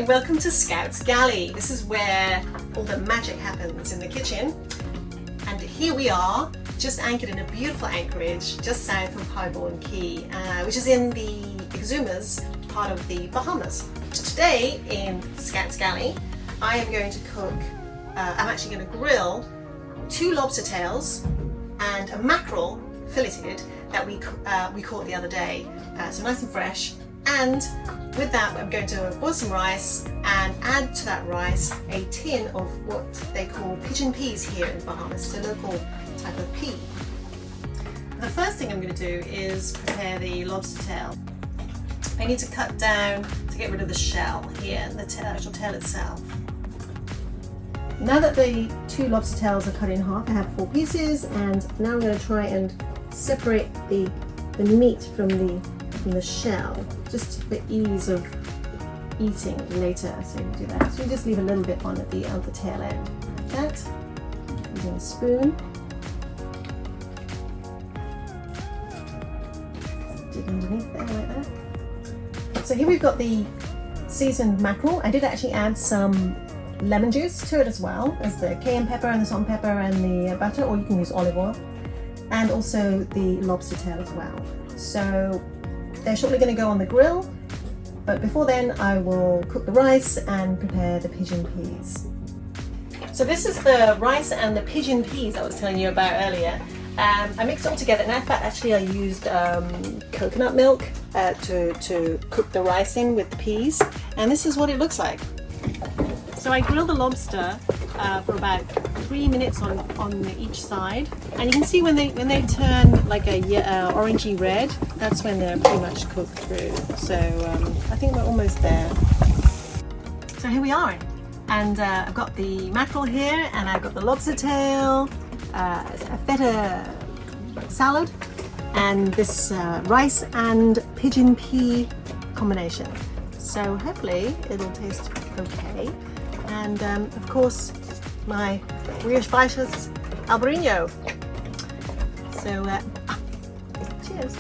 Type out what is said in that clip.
welcome to Scout's Galley. This is where all the magic happens in the kitchen. And here we are, just anchored in a beautiful anchorage just south of Highbourne Key, which is in the Exumas part of the Bahamas. So today in Scout's Galley, I am going to cook, I'm actually going to grill 2 lobster tails and a mackerel filleted that we caught the other day, so nice and fresh. And with that, I'm going to boil some rice and add to that rice a tin of what they call pigeon peas here in Bahamas. It's a local type of pea. The first thing I'm going to do is prepare the lobster tail. I need to cut down to get rid of the shell here, the actual tail itself. Now that the 2 lobster tails are cut in half, I have 4 pieces, and now I'm going to try and separate the meat from the shell, just for ease of eating later. So you do that. So you just leave a little bit on the tail end, like that, using a spoon. Dig underneath there like that. So here we've got the seasoned mackerel. I did actually add some lemon juice to it as well as the cayenne pepper and the salt and pepper and the butter, or you can use olive oil, and also the lobster tail as well. So they're shortly going to go on the grill, but before then I will cook the rice and prepare the pigeon peas. So this is the rice and the pigeon peas I was telling you about earlier. I mixed it all together, and in fact actually I used coconut milk to cook the rice in with the peas, and this is what it looks like. So I grill the lobster for about 3 minutes on each side, and you can see when they turn like a orangey red, that's when they're pretty much cooked through. So I think we're almost there. So here we are, and I've got the mackerel here, and I've got the lobster tail, a feta salad, and this rice and pigeon pea combination. So hopefully it'll taste okay. And of course, my brioche bites Albarino. So cheers.